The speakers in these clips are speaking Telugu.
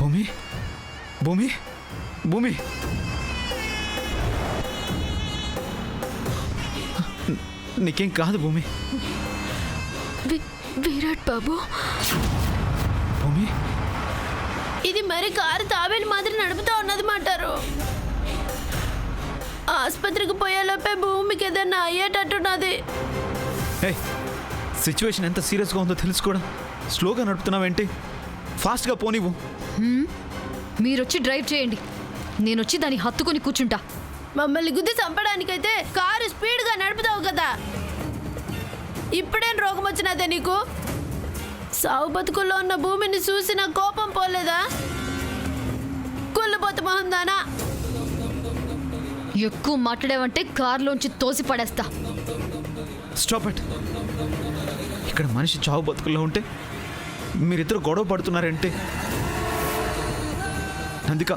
భూమి భూమి భూమి నీకేం కాదు భూమి. విరాట్ బాబు, భూమి ఇది మరి కారు తాబేలు మాదిరి నడుపుతా ఉన్నది మాటారు. ఆసుపత్రికి పోయేలోపే భూమికి ఏదన్నా అయ్యేటట్టున్నది. సిచ్యువేషన్ ఎంత సీరియస్గా ఉందో తెలుసుకోవడం స్లోగా నడుపుతున్నావేంటి? ఫాస్ట్గా పోనివ్వు. మీరొచ్చి డ్రైవ్ చేయండి, నేనొచ్చి దాన్ని హత్తుకొని కూర్చుంటా. మమ్మల్ని గుద్ది చంపడానికైతే కారు స్పీడ్గా నడుపుతావు కదా. ఇప్పుడేం రోగం వచ్చినదే నీకు? సావు బతుకుల్లో ఉన్న భూమిని చూసి నా కోపం పోలేదా? కుళ్ళుపోతు మొహం దానా. ఎక్కువ మాట్లాడావంటే కారులోంచి తోసి పడేస్తా. Stop it. ఇక్కడ మనిషి చావు బతుకుల్లో ఉంటే మీరిద్దరు గొడవ పడుతున్నారంటే నందిక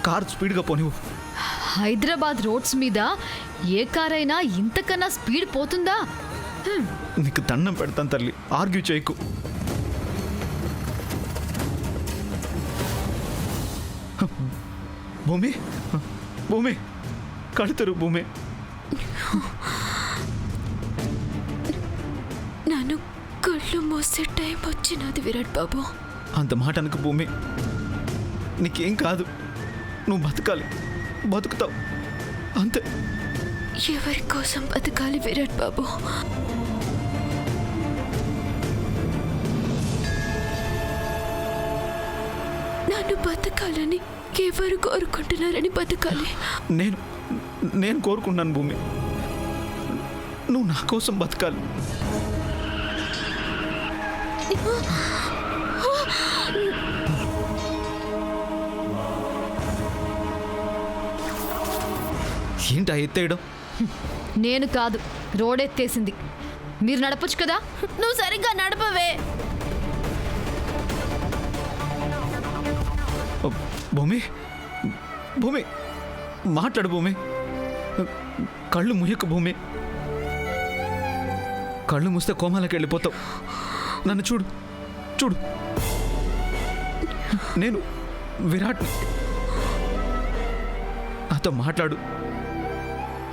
కారు స్పీడ్గా పోనివ్వు. హైదరాబాద్ రోడ్స్ మీద ఏ కారైనా ఇంతకన్నా స్పీడ్ పోతుందా? నీకు దండం పెడతాను తల్లి, ఆర్గ్యూ చేయకు. భూమి భూమి కడుతురు భూమి. నన్ను కళ్ళు మోసే టైం వచ్చినది విరాట్ బాబు. అంత మాట అనుకు భూమి. నీకేం కాదు, నువ్వు బతకాలి, బతుకుతావు అంతే. ఎవరి కోసం బతకాలి విరాట్ బాబు? నన్ను బతకాలని ఎవరు కోరుకుంటున్నారని బతకాలి. నేను కోరుకున్నాను భూమి, నువ్వు నా కోసం బతకాలి. ఏంటా ఎత్తేయడం? నేను కాదు, రోడెత్తేసింది. మీరు నడపొచ్చు కదా. నువ్వు సరిగ్గా నడపవే. భూమి భూమి మాట్లాడు భూమి. కళ్ళు ముయ్యకు భూమి. కళ్ళు మూస్తే కోమాలకి వెళ్ళిపోతావు. నన్ను చూడు చూడు, నేను విరాట్ని. నాతో మాట్లాడు.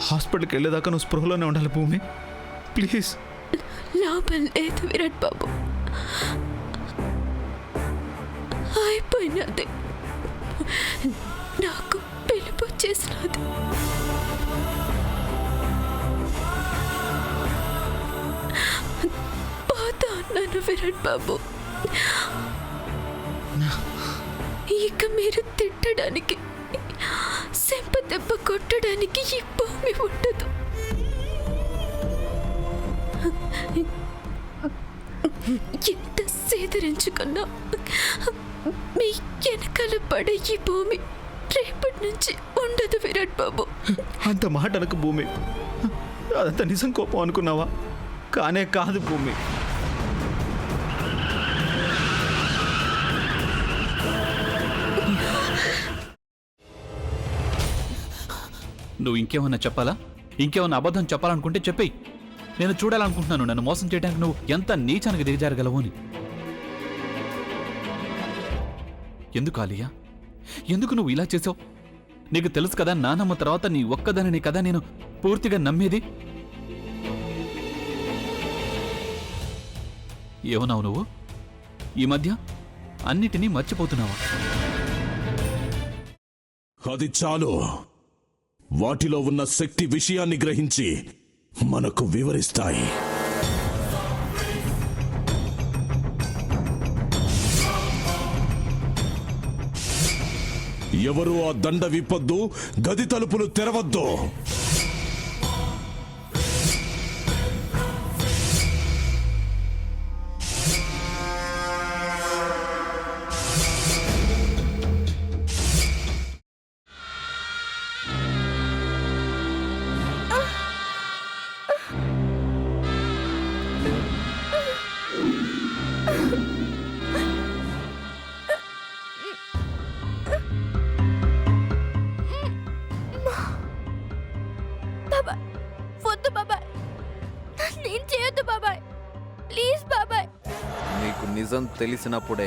హాస్పిటల్కి వెళ్ళేదాకా నువ్వు స్పృహలోనే ఉండాలి భూమి, ప్లీజ్. లాభం లేదు విరాట్ బాబు, అయిపోయినది. నాకు పిలుపు వచ్చేసినది. పోతా అన్నాను విరాట్ బాబు. ఇక మీరు తిట్టడానికి, సెంప దెబ్బ కొట్టడానికి ఈ భూమి ఉండదు. ఎంత సేదరించుకున్నా మీ వెనకాల పడే ఈ భూమి రేపటి నుంచి ఉండదు విరాట్ బాబు. అంత మాట అనకు భూమి. అదంతా నిజం కోపం అనుకున్నావా? కానే కాదు భూమి. నువ్వు ఇంకేమన్నా చెప్పాలా? ఇంకేమన్నా అబద్ధం చెప్పాలనుకుంటే చెప్పేయి. నేను చూడాలనుకుంటున్నాను నన్ను మోసం చేయడానికి నువ్వు ఎంత నీచానికి దిగజారగలవు అని. ఎందుకు ఆలియా, ఎందుకు నువ్వు ఇలా చేసావు? నీకు తెలుసు కదా నానమ్మ తర్వాత నీ ఒక్కదానిని కదా నేను పూర్తిగా నమ్మేది. ఏమన్నావు నువ్వు? ఈ మధ్య అన్నిటినీ మర్చిపోతున్నావా? అది చాలు. వాటిలో ఉన్న శక్తి విషయాన్ని గ్రహించి మనకు వివరిస్తాయి. ఎవరు ఆ దండ విప్పొద్దు, గది తలుపులు తెరవద్దు. నీకు నిజం తెలిసినప్పుడే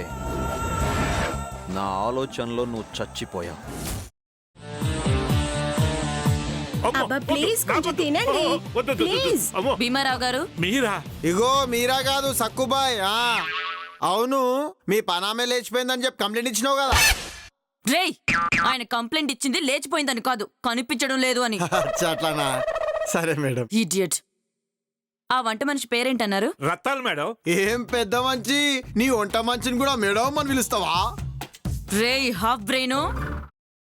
నా ఆలోచనలో నువ్వు చచ్చిపోయావు. అబ్బా ప్లీజ్ కొంచెం తినండి ప్లీజ్. భీమారావు గారు మీరా? ఇగో మీరా కాదు సక్కుబాయ్. అవును, మీ పనామే లేచిపోయిందని చెప్పి కంప్లైంట్ ఇచ్చినావు కదా. రేయ్, ఆయన కంప్లైంట్ ఇచ్చింది లేచిపోయిందని కాదు, కనిపించడం లేదు అని. అట్లానా? సరే మేడం. ఇడియట్. ఆ వంట మనిషి పేరేంటన్నారు? రత్తాలు మేడం. ఏం పెద్ద మంచి, నీ వంట మంచిని కూడా మేడం అని పిలుస్తావా? రేయ్ హాఫ్ బ్రెయిన్,